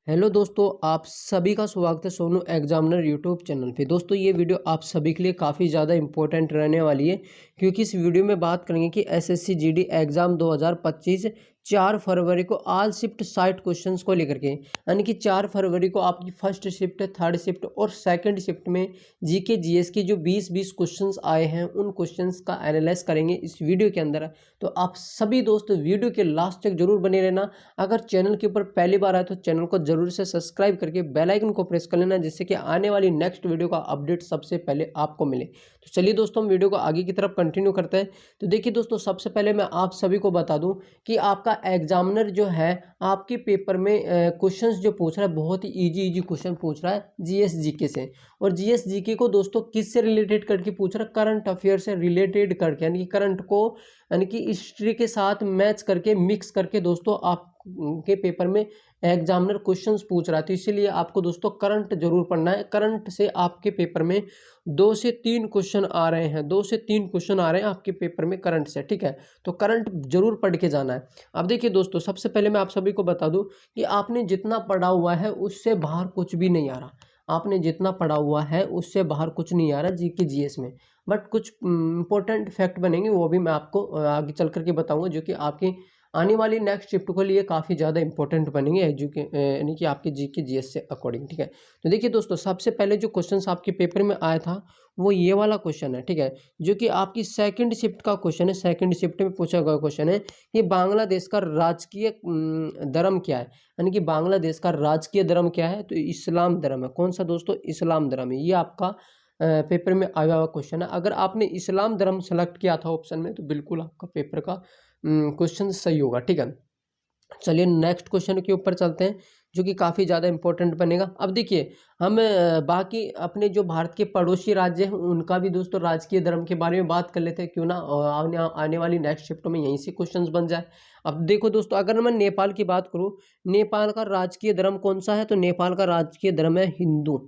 Hello दोस्तों, आप सभी का स्वागत है सोनू एग्जामिनर यूट्यूब चैनल पे। दोस्तों ये वीडियो आप सभी के लिए काफ़ी ज़्यादा इंपॉर्टेंट रहने वाली है, क्योंकि इस वीडियो में बात करेंगे कि एसएससी जीडी एग्ज़ाम 2025 4 फरवरी को ऑल शिफ्ट 60 क्वेश्चंस को लेकर के, यानी कि 4 फरवरी को आपकी फर्स्ट शिफ्ट, थर्ड शिफ्ट और सेकंड शिफ्ट में जीके जीएस के जो 20-20 क्वेश्चंस आए हैं उन क्वेश्चंस का एनालाइज करेंगे इस वीडियो के अंदर। तो आप सभी दोस्त वीडियो के लास्ट तक जरूर बने रहना। अगर चैनल के ऊपर पहली बार आए तो चैनल को जरूर से सब्सक्राइब करके बेल आइकन को प्रेस कर लेना, जिससे कि आने वाली नेक्स्ट वीडियो का अपडेट सबसे पहले आपको मिले। तो चलिए दोस्तों, हम वीडियो को आगे की तरफ कंटिन्यू करते हैं। तो देखिए दोस्तों, सबसे पहले मैं आप सभी को बता दूं कि आपका एग्जामिनर जो है आपके पेपर में क्वेश्चंस जो पूछ रहा है बहुत ही इजी क्वेश्चन पूछ रहा है जीएस जीके से। और जीएस जीके को दोस्तों किससे रिलेटेड करके पूछ रहा है? करंट अफेयर से रिलेटेड करके, यानी कि करंट को यानी कि हिस्ट्री के साथ मैच करके, मिक्स करके दोस्तों आप के पेपर में एग्जामिनर क्वेश्चंस पूछ रहा है। तो इसीलिए आपको दोस्तों करंट जरूर पढ़ना है। करंट से आपके पेपर में 2 से 3 क्वेश्चन आ रहे हैं, 2 से 3 क्वेश्चन आ रहे हैं आपके पेपर में करंट से, ठीक है। तो करंट जरूर पढ़ के जाना है। अब देखिए दोस्तों, सबसे पहले मैं आप सभी को बता दूं कि आपने जितना पढ़ा हुआ है उससे बाहर कुछ भी नहीं आ रहा। आपने जितना पढ़ा हुआ है उससे बाहर कुछ नहीं आ रहा जीके जीएस में। बट कुछ इंपॉर्टेंट फैक्ट बनेंगे, वो भी मैं आपको आगे चल करके बताऊंगा, जो कि आपकी आने वाली नेक्स्ट शिफ्ट के लिए काफ़ी ज़्यादा इंपॉर्टेंट बनेंगे यानी कि आपके जीके जीएस से अकॉर्डिंग, ठीक है। तो देखिए दोस्तों, सबसे पहले जो क्वेश्चन आपके पेपर में आया था वो ये वाला क्वेश्चन है, ठीक है, जो कि आपकी सेकंड शिफ्ट का क्वेश्चन है। सेकंड शिफ्ट में पूछा गया क्वेश्चन है कि बांग्लादेश का राजकीय धर्म क्या है। यानी कि बांग्लादेश का राजकीय धर्म क्या है? तो इस्लाम धर्म है। कौन सा दोस्तों? इस्लाम धर्म है। ये आपका पेपर में आया हुआ क्वेश्चन है। अगर आपने इस्लाम धर्म सेलेक्ट किया था ऑप्शन में, तो बिल्कुल आपका पेपर का क्वेश्चन सही होगा, ठीक है। चलिए नेक्स्ट क्वेश्चन के ऊपर चलते हैं, जो कि काफ़ी ज़्यादा इंपॉर्टेंट बनेगा। अब देखिए, हम बाकी अपने जो भारत के पड़ोसी राज्य हैं उनका भी दोस्तों राजकीय धर्म के बारे में बात कर लेते हैं, क्यों ना आने वाली नेक्स्ट शिफ्ट में यहीं से क्वेश्चंस बन जाए। अब देखो दोस्तों, अगर मैं नेपाल की बात करूं, नेपाल का राजकीय धर्म कौन सा है? तो नेपाल का राजकीय धर्म है हिंदू।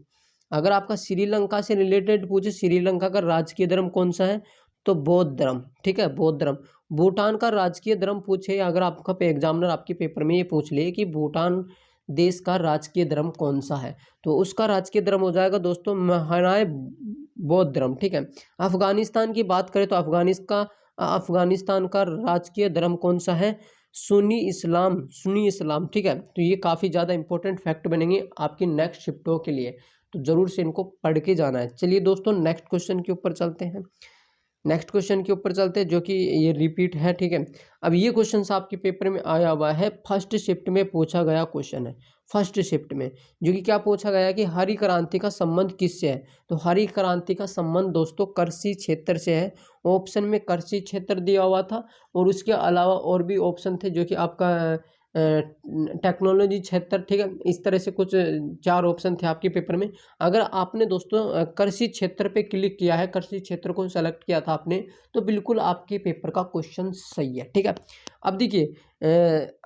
अगर आपका श्रीलंका से रिलेटेड पूछे, श्रीलंका का राजकीय धर्म कौन सा है? तो बौद्ध धर्म, ठीक है, बौद्ध धर्म। भूटान का राजकीय धर्म पूछे, अगर आपका एग्जामिनर आपके पेपर में ये पूछ ले कि भूटान देश का राजकीय धर्म कौन सा है, तो उसका राजकीय धर्म हो जाएगा दोस्तों महानाय बौद्ध धर्म, ठीक है। अफगानिस्तान की बात करें तो अफगानिस्तान का राजकीय धर्म कौन सा है? सुन्नी इस्लाम, ठीक है। तो ये काफ़ी ज़्यादा इंपॉर्टेंट फैक्ट बनेंगे आपकी नेक्स्ट शिफ्टों के लिए, तो जरूर से इनको पढ़ के जाना है। चलिए दोस्तों, नेक्स्ट क्वेश्चन के ऊपर चलते हैं। नेक्स्ट क्वेश्चन के ऊपर चलते हैं, जो कि ये रिपीट है, ठीक है। अब ये क्वेश्चन आपके पेपर में आया हुआ है, फर्स्ट शिफ्ट में पूछा गया क्वेश्चन है। फर्स्ट शिफ्ट में जो कि क्या पूछा गया कि हरी क्रांति का संबंध किससे है? तो हरी क्रांति का संबंध दोस्तों कृषि क्षेत्र से है। ऑप्शन में कृषि क्षेत्र दिया हुआ था, और उसके अलावा और भी ऑप्शन थे, जो कि आपका टेक्नोलॉजी क्षेत्र, ठीक है। इस तरह से कुछ 4 ऑप्शन थे आपके पेपर में। अगर आपने दोस्तों कृषि क्षेत्र पे क्लिक किया है, कृषि क्षेत्र को सेलेक्ट किया था आपने, तो बिल्कुल आपके पेपर का क्वेश्चन सही है, ठीक है। अब देखिए,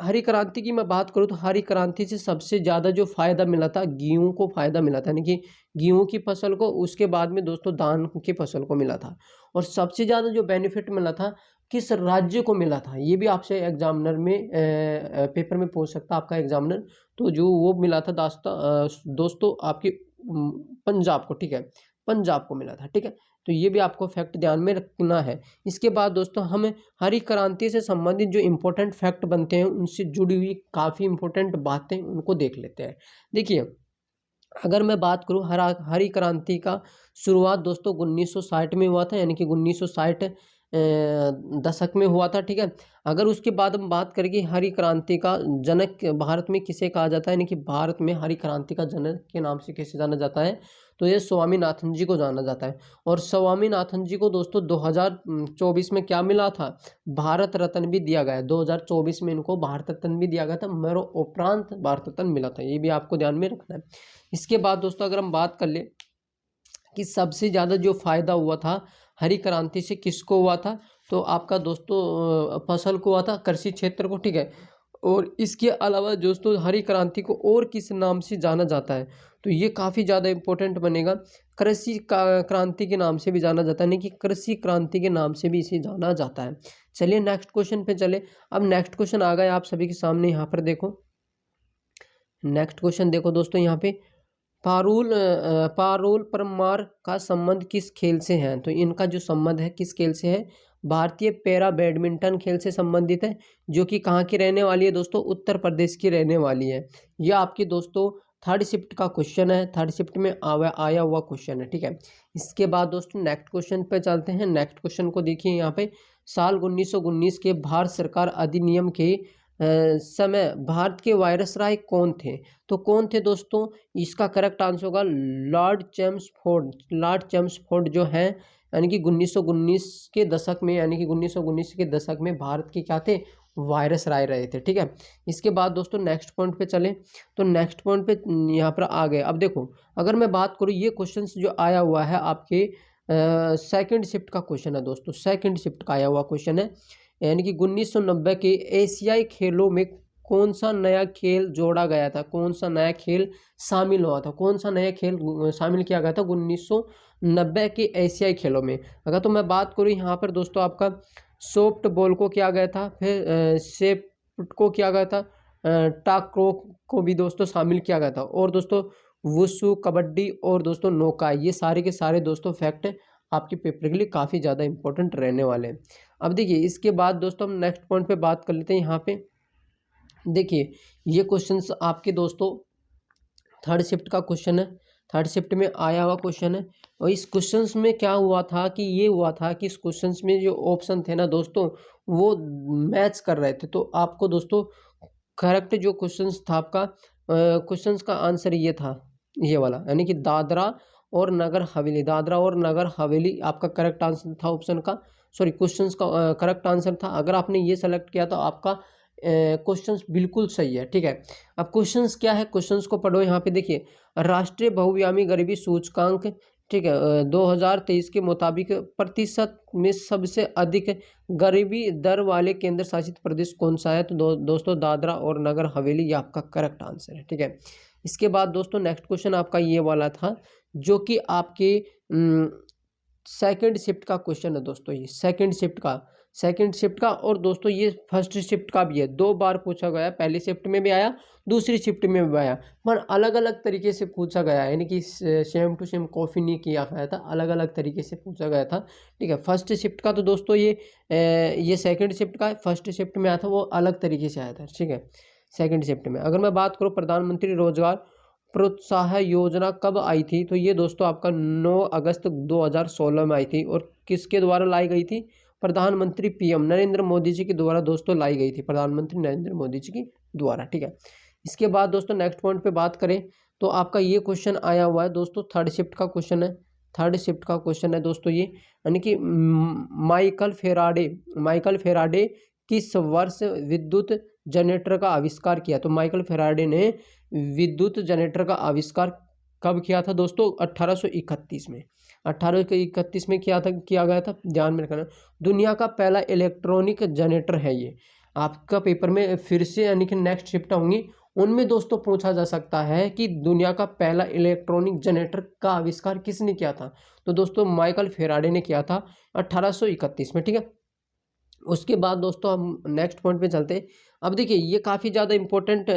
हरी क्रांति की मैं बात करूँ तो हरी क्रांति से सबसे ज़्यादा जो फायदा मिला था, गेहूं को फायदा मिला था, यानी कि गेहूं की फसल को, उसके बाद में दोस्तों धान की फसल को मिला था। और सबसे ज़्यादा जो बेनिफिट मिला था किस राज्य को मिला था, ये भी आपसे एग्जामिनर में पेपर में पूछ सकता है आपका एग्जामिनर। तो जो वो मिला था दोस्तों आपके पंजाब को, ठीक है, पंजाब को मिला था, ठीक है। तो ये भी आपको फैक्ट ध्यान में रखना है। इसके बाद दोस्तों हमें हरी क्रांति से संबंधित जो इम्पोर्टेंट फैक्ट बनते हैं उनसे जुड़ी हुई काफ़ी इंपॉर्टेंट बातें, उनको देख लेते हैं। देखिए, अगर मैं बात करूं हरी क्रांति का शुरुआत दोस्तों 1960 में हुआ था, यानी कि 1960 दशक में हुआ था, ठीक है। अगर उसके बाद हम बात करें कि हरी क्रांति का जनक भारत में किसे कहा जाता है, यानी कि भारत में हरी क्रांति का जनक के नाम से किसे जाना जाता है, तो ये स्वामीनाथन जी को जाना जाता है। और स्वामीनाथन जी को दोस्तों 2024 में क्या मिला था? भारत रत्न भी दिया गया है। 2024 में इनको भारत रत्न भी दिया गया था, मरो उपरांत भारत रत्न मिला था, ये भी आपको ध्यान में रखना है। इसके बाद दोस्तों अगर हम बात कर ले कि सबसे ज़्यादा जो फायदा हुआ था हरी क्रांति से, किसको हुआ था? तो आपका दोस्तों फसल को हुआ था, कृषि क्षेत्र को, ठीक है। और इसके अलावा दोस्तों हरी क्रांति को और किस नाम से जाना जाता है? तो ये काफ़ी ज़्यादा इंपॉर्टेंट बनेगा। क्रांति के नाम से भी जाना जाता है, नहीं कि कृषि क्रांति के नाम से भी इसे जाना जाता है। चलिए नेक्स्ट क्वेश्चन पे चले। अब नेक्स्ट क्वेश्चन आ गया आप सभी के सामने, यहाँ पर देखो, नेक्स्ट क्वेश्चन देखो दोस्तों यहाँ पे, पारुल परमार का संबंध किस खेल से है? तो इनका जो संबंध है किस खेल से है? भारतीय पैरा बैडमिंटन खेल से संबंधित है, जो कि कहाँ की रहने वाली है दोस्तों? उत्तर प्रदेश की रहने वाली है। यह आपकी दोस्तों थर्ड शिफ्ट का क्वेश्चन है, थर्ड शिफ्ट में आया हुआ क्वेश्चन है, ठीक है। इसके बाद दोस्तों नेक्स्ट क्वेश्चन पे चलते हैं। नेक्स्ट क्वेश्चन को देखिए यहाँ पे, साल 1919 के भारत सरकार अधिनियम के समय भारत के वायसराय कौन थे? तो कौन थे दोस्तों? इसका करेक्ट आंसर होगा लॉर्ड चेम्सफोर्ड। लॉर्ड चेम्सफोर्ड जो है, यानी कि 1919 के दशक में, यानी कि 1919 के दशक में भारत के क्या थे? वायसराय रहे थे, ठीक है। इसके बाद दोस्तों नेक्स्ट पॉइंट पे चले, तो नेक्स्ट पॉइंट पे यहाँ पर आ गए। अब देखो, अगर मैं बात करूँ, ये क्वेश्चन जो आया हुआ है आपके सेकंड शिफ्ट का क्वेश्चन है दोस्तों, सेकंड शिफ्ट का आया हुआ क्वेश्चन है, यानी कि 1990 के एशियाई खेलों में कौन सा नया खेल जोड़ा गया था? कौन सा नया खेल शामिल हुआ था? कौन सा नया खेल शामिल किया गया था 1990 के एशियाई खेलों में? अगर तो मैं बात करूँ यहाँ पर दोस्तों, आपका सॉफ्ट बॉल को किया गया था, फिर शेप को किया गया था, टाक्रो को भी दोस्तों शामिल किया गया था, और दोस्तों वुशु, कबड्डी और दोस्तों नौका, ये सारे के सारे दोस्तों फैक्ट आपके पेपर के लिए काफ़ी ज़्यादा इंपॉर्टेंट रहने वाले हैं। अब देखिए, इसके बाद दोस्तों हम नेक्स्ट पॉइंट पे बात कर लेते हैं। यहाँ पे देखिए, ये क्वेश्चंस आपके दोस्तों थर्ड शिफ्ट का क्वेश्चन है, थर्ड शिफ्ट में आया हुआ क्वेश्चन है। और इस क्वेश्चंस में क्या हुआ था कि ये हुआ था कि इस क्वेश्चंस में जो ऑप्शन थे ना दोस्तों, वो मैच कर रहे थे। तो आपको दोस्तों करेक्ट जो क्वेश्चंस था आपका, क्वेश्चंस का आंसर ये था, ये वाला, यानी कि दादरा और नगर हवेली। दादरा और नगर हवेली आपका करेक्ट आंसर था ऑप्शन का, सॉरी क्वेश्चंस का करेक्ट आंसर था। अगर आपने ये सेलेक्ट किया तो आपका क्वेश्चंस बिल्कुल सही है, ठीक है। अब क्वेश्चंस क्या है, क्वेश्चंस को पढ़ो। यहाँ पे देखिए, राष्ट्रीय बहुआयामी गरीबी सूचकांक, ठीक है, 2023 के मुताबिक प्रतिशत में सबसे अधिक गरीबी दर वाले केंद्र शासित प्रदेश कौन सा है? तो दोस्तों दादरा और नगर हवेली, ये आपका करेक्ट आंसर है, ठीक है। इसके बाद दोस्तों नेक्स्ट क्वेश्चन आपका ये वाला था, जो कि आपके सेकंड शिफ्ट का क्वेश्चन है दोस्तों, ये सेकंड शिफ्ट का और दोस्तों ये फर्स्ट शिफ्ट का भी है। 2 बार पूछा गया, पहली शिफ्ट में भी आया, दूसरी शिफ्ट में भी आया, पर अलग अलग तरीके से पूछा गया, यानी कि सेम टू सेम कॉपी नहीं किया गया था, अलग अलग तरीके से पूछा गया था, ठीक है। फर्स्ट शिफ्ट का तो दोस्तों ये सेकंड शिफ्ट का, फर्स्ट शिफ्ट में आया था वो अलग तरीके से आया था, ठीक है, सेकंड शिफ्ट में। अगर मैं बात करूँ प्रधानमंत्री रोजगार प्रोत्साहन योजना कब आई थी? तो ये दोस्तों आपका 9 अगस्त 2016 में आई थी, और किसके द्वारा लाई गई थी? प्रधानमंत्री पीएम नरेंद्र मोदी जी के द्वारा दोस्तों लाई गई थी, प्रधानमंत्री नरेंद्र मोदी जी की द्वारा, ठीक है। इसके बाद दोस्तों नेक्स्ट पॉइंट पे बात करें, तो आपका ये क्वेश्चन आया हुआ है दोस्तों, थर्ड शिफ्ट का क्वेश्चन है, थर्ड शिफ्ट का क्वेश्चन है दोस्तों ये, यानी कि माइकल फेराडे किस वर्ष विद्युत जनरेटर का आविष्कार किया? तो माइकल फेराडे ने विद्युत जनरेटर का आविष्कार कब किया था दोस्तों? 1831 में, 1831 में किया गया था, ध्यान में रखना। दुनिया का पहला इलेक्ट्रॉनिक जनरेटर है ये। आपका पेपर में फिर से, यानी कि नेक्स्ट शिफ्ट होंगी, उनमें दोस्तों पूछा जा सकता है कि दुनिया का पहला इलेक्ट्रॉनिक जनरेटर का आविष्कार किसने किया था? तो दोस्तों माइकल फेराडे ने किया था 1831 में, ठीक है। उसके बाद दोस्तों हम नेक्स्ट पॉइंट पे चलते हैं। अब देखिए, ये काफ़ी ज़्यादा इंपॉर्टेंट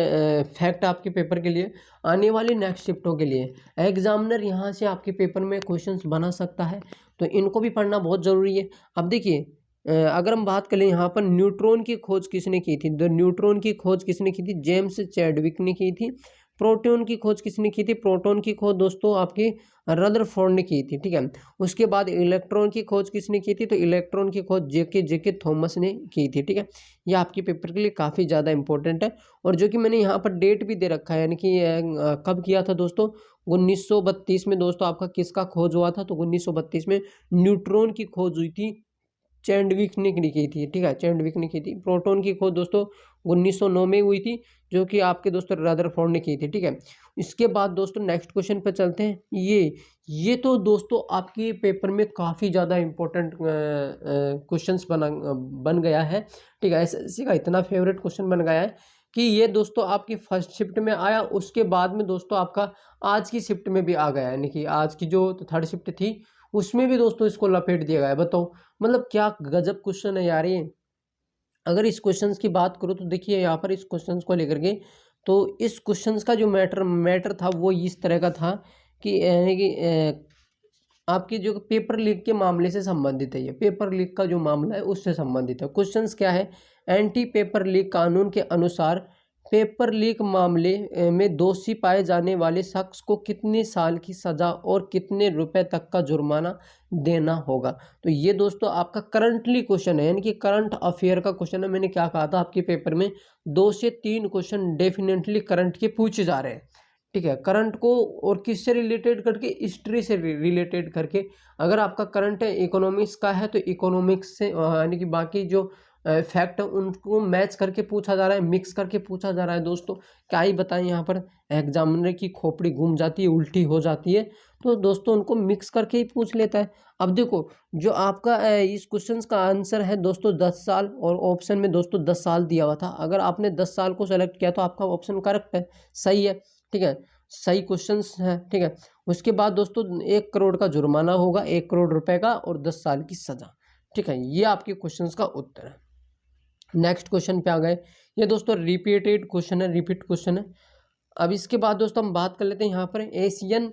फैक्ट आपके पेपर के लिए, आने वाली नेक्स्ट शिफ्टों के लिए एग्जामिनर यहाँ से आपके पेपर में क्वेश्चंस बना सकता है, तो इनको भी पढ़ना बहुत ज़रूरी है। अब देखिए, अगर हम बात करें यहाँ पर न्यूट्रॉन की खोज किसने की थी? तो न्यूट्रॉन की खोज किसने की थी? जेम्स चैडविक ने की थी। प्रोटॉन की खोज किसने की थी? प्रोटॉन की खोज दोस्तों आपकी रदरफोर्ड ने की थी, ठीक है। उसके बाद इलेक्ट्रॉन की खोज किसने की थी? तो इलेक्ट्रॉन की खोज जेके थॉमस ने की थी, ठीक है। ये आपके पेपर के लिए काफ़ी ज़्यादा इंपॉर्टेंट है, और जो कि मैंने यहाँ पर डेट भी दे रखा है, यानी कि कब किया था दोस्तों? 1932 में दोस्तों आपका किसका खोज हुआ था? तो 1932 में न्यूट्रॉन की खोज हुई थी, चैडविक ने की थी, ठीक है, चैडविक ने की थी। प्रोटॉन की खोज दोस्तों 1909 में हुई थी, जो कि आपके दोस्तों रदरफोर्ड ने की थी, ठीक है। इसके बाद दोस्तों नेक्स्ट क्वेश्चन पे चलते हैं। ये तो दोस्तों आपके पेपर में काफ़ी ज़्यादा इंपॉर्टेंट क्वेश्चंस बन गया है, ठीक है। एसएससी का इतना फेवरेट क्वेश्चन बन गया है कि ये दोस्तों आपकी फर्स्ट शिफ्ट में आया, उसके बाद में दोस्तों आपका आज की शिफ्ट में भी आ गया, यानी कि आज की जो थर्ड शिफ्ट थी उसमें भी दोस्तों इसको लपेट दिया गया है। बताओ, मतलब क्या गजब क्वेश्चन है यार ये। अगर इस क्वेश्चन की बात करूँ तो देखिए, यहाँ पर इस क्वेश्चन को लेकर के तो इस क्वेश्चन का जो मैटर था वो इस तरह का था कि यानी कि आपकी जो पेपर लीक के मामले से संबंधित है, ये पेपर लीक का जो मामला है उससे संबंधित है। क्वेश्चंस क्या है, एंटी पेपर लीक कानून के अनुसार पेपर लीक मामले में दोषी पाए जाने वाले शख्स को कितने साल की सजा और कितने रुपए तक का जुर्माना देना होगा। तो ये दोस्तों आपका करंटली क्वेश्चन है, यानी कि करंट अफेयर का क्वेश्चन है। मैंने क्या कहा था, आपके पेपर में 2 से 3 क्वेश्चन डेफिनेटली करंट के पूछे जा रहे हैं, ठीक है। करंट को और किससे रिलेटेड करके, हिस्ट्री से रिलेटेड करके। अगर आपका करंट है इकोनॉमिक्स का है तो इकोनॉमिक्स से यानी कि बाकी जो फैक्ट है उनको मैच करके पूछा जा रहा है, मिक्स करके पूछा जा रहा है। दोस्तों क्या ही बताएं, यहाँ पर एग्जामिनर की खोपड़ी घूम जाती है, उल्टी हो जाती है, तो दोस्तों उनको मिक्स करके ही पूछ लेता है। अब देखो जो आपका इस क्वेश्चन का आंसर है दोस्तों 10 साल, और ऑप्शन में दोस्तों 10 साल दिया हुआ था। अगर आपने 10 साल को सेलेक्ट किया तो आपका ऑप्शन करेक्ट है, सही है, ठीक है, सही क्वेश्चंस है, ठीक है। उसके बाद दोस्तों 1 करोड़ का जुर्माना होगा, 1 करोड़ रुपए का, और 10 साल की सजा, ठीक है। ये आपके क्वेश्चंस का उत्तर है। नेक्स्ट क्वेश्चन पे आ गए। ये दोस्तों रिपीटेड क्वेश्चन है, रिपीट क्वेश्चन है। अब इसके बाद दोस्तों हम बात कर लेते हैं यहाँ पर एशियन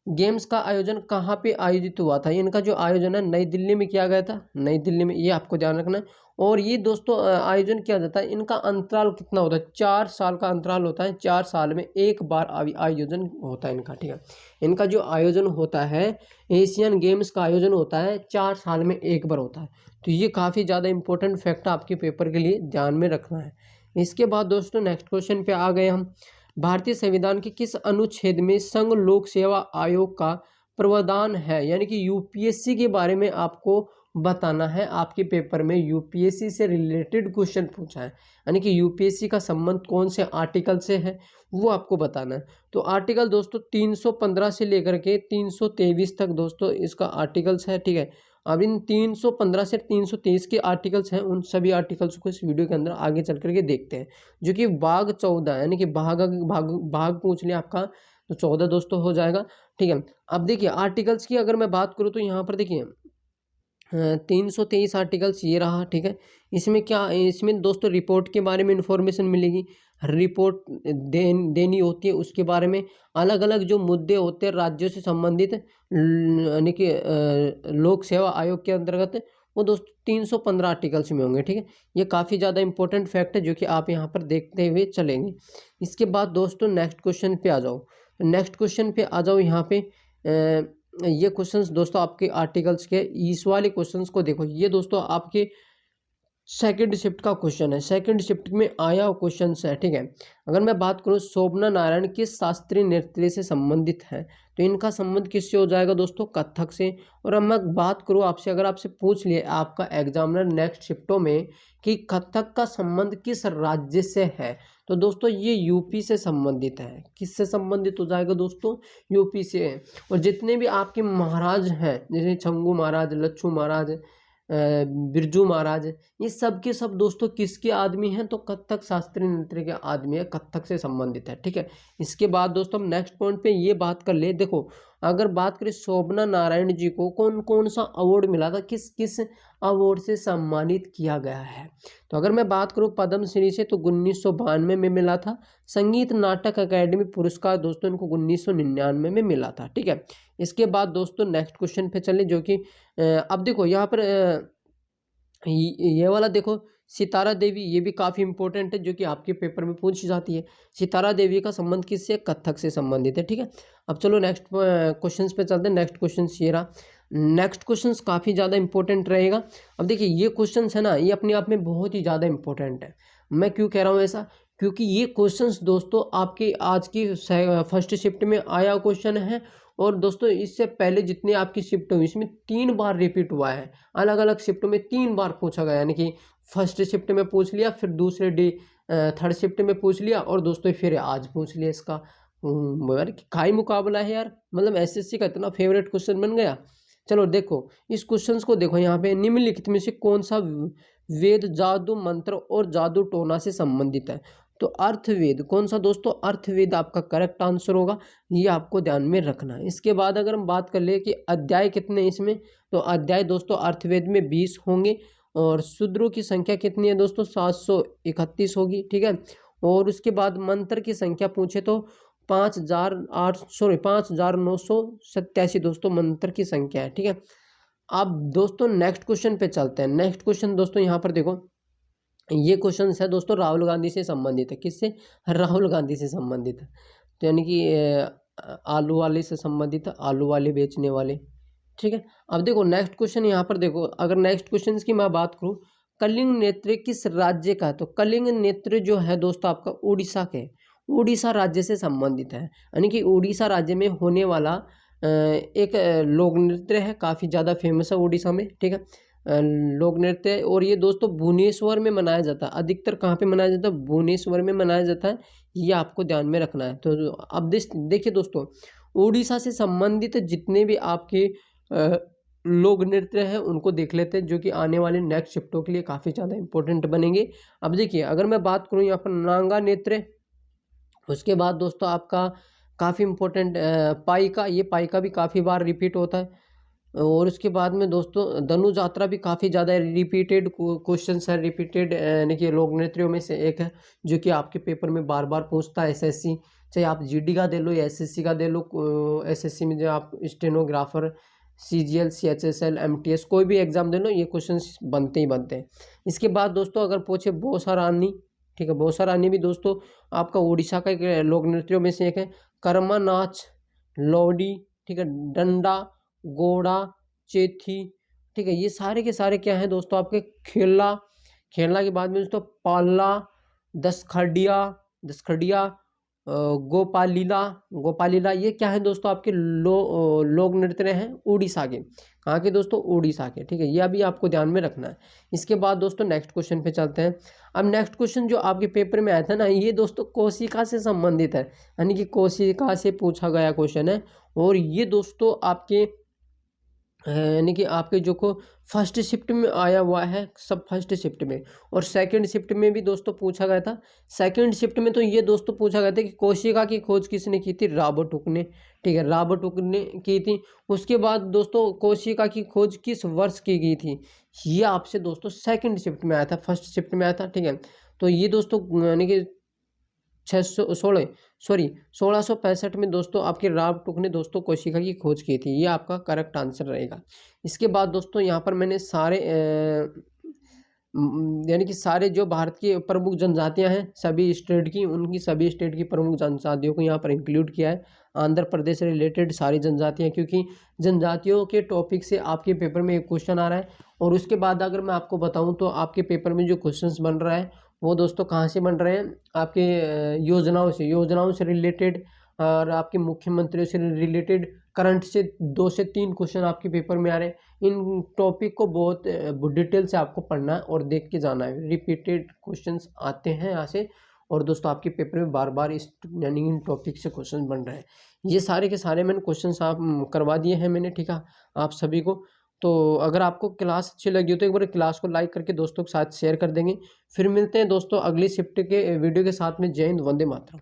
गेम्स का आयोजन कहाँ पे आयोजित हुआ था। इनका जो आयोजन है नई दिल्ली में किया गया था, नई दिल्ली में, ये आपको ध्यान रखना है। और ये दोस्तों आयोजन किया जाता है, इनका अंतराल कितना होता है, 4 साल का अंतराल होता है, 4 साल में एक बार आयोजन होता है इनका, ठीक है। इनका जो आयोजन होता है, एशियन गेम्स का आयोजन होता है 4 साल में एक बार होता है। तो ये काफ़ी ज़्यादा इंपॉर्टेंट फैक्ट आपके पेपर के लिए ध्यान में रखना है। इसके बाद दोस्तों नेक्स्ट क्वेश्चन पे आ गए हम। भारतीय संविधान के किस अनुच्छेद में संघ लोक सेवा आयोग का प्रावधान है, यानी कि यूपीएससी के बारे में आपको बताना है। आपके पेपर में यूपीएससी से रिलेटेड क्वेश्चन पूछा है, यानी कि यूपीएससी का संबंध कौन से आर्टिकल से है वो आपको बताना है। तो आर्टिकल दोस्तों 315 से लेकर के 323 तक दोस्तों इसका आर्टिकल्स है, ठीक है। अब इन 315 से 323 के आर्टिकल्स हैं, उन सभी आर्टिकल्स को इस वीडियो के अंदर आगे चल करके देखते हैं। जो कि भाग 14 यानी कि भाग भाग भाग पूछ लिया आपका, तो 14 दोस्तों हो जाएगा, ठीक है। अब देखिए आर्टिकल्स की अगर मैं बात करूँ तो यहाँ पर देखिए 323 आर्टिकल्स ये रहा, ठीक है। इसमें क्या, इसमें दोस्तों रिपोर्ट के बारे में इंफॉर्मेशन मिलेगी, रिपोर्ट देनी होती है, उसके बारे में अलग अलग जो मुद्दे होते हैं राज्यों से संबंधित, यानी कि लोक सेवा आयोग के अंतर्गत, वो दोस्तों 315 आर्टिकल्स में होंगे, ठीक है। ये काफ़ी ज़्यादा इंपॉर्टेंट फैक्ट है जो कि आप यहाँ पर देखते हुए चलेंगे। इसके बाद दोस्तों नेक्स्ट क्वेश्चन पे आ जाओ। नेक्स्ट क्वेश्चन पे आ जाओ यहाँ पे ये क्वेश्चंस दोस्तों आपके आर्टिकल्स के, इस वाले क्वेश्चंस को देखो। ये दोस्तों आपके सेकंड शिफ्ट का क्वेश्चन है, सेकंड शिफ्ट में आया हुआ क्वेश्चन है, ठीक है। अगर मैं बात करूं शोभना नारायण किस शास्त्रीय नृत्य से संबंधित है, तो इनका संबंध किससे हो जाएगा दोस्तों, कथक से। और अब मैं बात करूं आपसे, अगर आपसे पूछ लिए आपका एग्जामिनर नेक्स्ट शिफ्टों में कि कथक का संबंध किस राज्य से है, तो दोस्तों ये यूपी से संबंधित है। किससे संबंधित हो जाएगा दोस्तों, यूपी से। और जितने भी आपके महाराज हैं, जैसे छंगू महाराज, लच्छू महाराज, बिरजू महाराज, ये सब के सब दोस्तों किसके आदमी हैं, तो कथक शास्त्रीय नृत्य के आदमी है, कथक से संबंधित है, ठीक है। इसके बाद दोस्तों हम नेक्स्ट पॉइंट पे ये बात कर ले। देखो अगर बात करें शोभना नारायण जी को कौन कौन सा अवार्ड मिला था, किस किस अवार्ड से सम्मानित किया गया है, तो अगर मैं बात करूं पद्मश्री से तो 1992 में मिला था। संगीत नाटक अकेडमी पुरस्कार दोस्तों इनको 1999 में मिला था, ठीक है। इसके बाद दोस्तों नेक्स्ट क्वेश्चन पे चले, जो कि अब देखो यहाँ पर ये वाला देखो, सितारा देवी, ये भी काफ़ी इंपॉर्टेंट है जो कि आपके पेपर में पूछी जाती है। सितारा देवी का संबंध किससे, कथक से संबंधित है, ठीक है। अब चलो नेक्स्ट क्वेश्चंस पे चलते हैं। नेक्स्ट क्वेश्चन ये रहा। नेक्स्ट क्वेश्चंस काफ़ी ज़्यादा इंपॉर्टेंट रहेगा। अब देखिए ये क्वेश्चंस है ना, ये अपने आप में बहुत ही ज़्यादा इंपॉर्टेंट है। मैं क्यों कह रहा हूँ ऐसा, क्योंकि ये क्वेश्चंस दोस्तों आपके आज की फर्स्ट शिफ्ट में आया क्वेश्चन है, और दोस्तों इससे पहले जितने आपकी शिफ्ट हुई इसमें 3 बार रिपीट हुआ है, अलग अलग शिफ्ट में 3 बार पूछा गया। यानी कि फर्स्ट शिफ्ट में पूछ लिया, फिर दूसरे डे थर्ड शिफ्ट में पूछ लिया, और दोस्तों फिर आज पूछ लिया। इसका यार खाई मुकाबला है यार, मतलब एसएससी का इतना फेवरेट क्वेश्चन बन गया। चलो देखो इस क्वेश्चन को देखो, यहाँ पे निम्नलिखित में से कौन सा वेद जादू मंत्र और जादू टोना से संबंधित है, तो अर्थवेद कौन सा दोस्तों, अर्थवेद आपका करेक्ट आंसर होगा, ये आपको ध्यान में रखना है। इसके बाद अगर हम बात कर ले कि अध्याय कितने इसमें, तो अध्याय दोस्तों अर्थवेद में 20 होंगे, और शूद्रों की संख्या कितनी है दोस्तों, 731 होगी, ठीक है। और उसके बाद मंत्र की संख्या पूछे तो 5,987 दोस्तों मंत्र की संख्या है, ठीक है। अब दोस्तों नेक्स्ट क्वेश्चन पे चलते हैं। नेक्स्ट क्वेश्चन दोस्तों यहाँ पर देखो, ये क्वेश्चन है दोस्तों राहुल गांधी से संबंधित है। किससे? राहुल गांधी से संबंधित है। तो यानी कि आलू वाले से संबंधित है, आलू वाले बेचने वाले, ठीक है। अब देखो नेक्स्ट क्वेश्चन यहाँ पर देखो, अगर नेक्स्ट क्वेश्चन की मैं बात करूँ, कलिंग नेत्र किस राज्य का है? तो कलिंग नेत्र जो है दोस्तों आपका उड़ीसा के, उड़ीसा राज्य से संबंधित है। यानी कि उड़ीसा राज्य में होने वाला एक लोक नृत्य है, काफ़ी ज़्यादा फेमस है उड़ीसा में, ठीक है। लोक नृत्य, और ये दोस्तों भुवनेश्वर में मनाया जाता है। अधिकतर कहाँ पे मनाया जाता है? भुवनेश्वर में मनाया जाता है, ये आपको ध्यान में रखना है। तो अब देखिए दोस्तों, उड़ीसा से संबंधित जितने भी आपके लोक नृत्य हैं उनको देख लेते हैं, जो कि आने वाले नेक्स्ट शिफ्टों के लिए काफ़ी ज़्यादा इंपॉर्टेंट बनेंगे। अब देखिए अगर मैं बात करूँ यहाँ पर नागा नृत्य, उसके बाद दोस्तों आपका काफ़ी इंपॉर्टेंट पाइका, ये पाइका भी काफ़ी बार रिपीट होता है। और उसके बाद में दोस्तों धनु यात्रा भी काफ़ी ज़्यादा रिपीटेड क्वेश्चन है, रिपीटेड यानी कि लोक नृत्यों में से एक है, जो कि आपके पेपर में बार बार पूछता है एसएससी, चाहे आप जीडी का दे लो या एसएससी का दे लो। एसएससी में जो आप स्टेनोग्राफर, सीजीएल, सीएचएसएल, एमटीएस कोई भी एग्जाम दे लो, ये क्वेश्चन बनते ही बनते हैं। इसके बाद दोस्तों अगर पूछे बोसा रानी, ठीक है, बोसा रानी भी दोस्तों आपका उड़ीसा का एक लोक नृत्यों में से एक है। कर्मा नाच, लोडी, ठीक है, डंडा, गोड़ा, चेथी, ठीक है, ये सारे के सारे क्या हैं दोस्तों आपके खेला। खेलना के बाद में दोस्तों पाला, दसखड़िया, दसखड़िया, गोपालीला, गोपालीला, ये क्या है दोस्तों आपके लोक नृत्य हैं उड़ीसा के। कहाँ के दोस्तों? उड़ीसा के, ठीक है, ये अभी आपको ध्यान में रखना है। इसके बाद दोस्तों नेक्स्ट क्वेश्चन पे चलते हैं। अब नेक्स्ट क्वेश्चन जो आपके पेपर में आया था ना, ये दोस्तों कोशिका से संबंधित है, यानी कि कोशिका से पूछा गया क्वेश्चन है। और ये दोस्तों आपके यानी कि आपके जो को फर्स्ट शिफ्ट में आया हुआ है, सब फर्स्ट शिफ्ट में, और सेकंड शिफ्ट में भी दोस्तों पूछा गया था। सेकंड शिफ्ट में तो ये दोस्तों पूछा गया था कि कोशिका की खोज किसने की थी? रॉबर्ट हुक ने, ठीक है, रॉबर्ट हुक ने की थी। उसके बाद दोस्तों कोशिका की खोज किस वर्ष की गई थी? ये आपसे दोस्तों सेकंड शिफ्ट में आया था, फर्स्ट शिफ्ट में आया था, ठीक है। तो ये दोस्तों यानी कि 1665 में दोस्तों आपके रॉबर्ट हुक ने दोस्तों कोशिका की खोज की थी, ये आपका करेक्ट आंसर रहेगा। इसके बाद दोस्तों यहाँ पर मैंने सारे यानी कि सारे जो भारत की प्रमुख जनजातियां हैं सभी स्टेट की, उनकी सभी स्टेट की प्रमुख जनजातियों को यहाँ पर इंक्लूड किया है। आंध्र प्रदेश से रिलेटेड सारी जनजातियां, क्योंकि जनजातियों के टॉपिक से आपके पेपर में एक क्वेश्चन आ रहा है। और उसके बाद अगर मैं आपको बताऊं तो आपके पेपर में जो क्वेश्चंस बन रहा है वो दोस्तों कहाँ से बन रहे हैं? आपके योजनाओं से रिलेटेड, और आपके मुख्यमंत्रियों से रिलेटेड करंट से 2 से 3 क्वेश्चन आपके पेपर में आ रहे हैं। इन टॉपिक को बहुत डिटेल से आपको पढ़ना है और देख के जाना है। रिपीटेड क्वेश्चंस आते हैं यहाँ से, और दोस्तों आपके पेपर में बार बार इस यानी इन टॉपिक से क्वेश्चन बन रहे हैं। ये सारे के सारे मैंने क्वेश्चंस आप करवा दिए हैं मैंने, ठीक है, आप सभी को। तो अगर आपको क्लास अच्छी लगी हो तो एक बार क्लास को लाइक करके दोस्तों के साथ शेयर कर देंगे। फिर मिलते हैं दोस्तों अगली शिफ्ट के वीडियो के साथ में। जय हिंद, वंदे मातरम।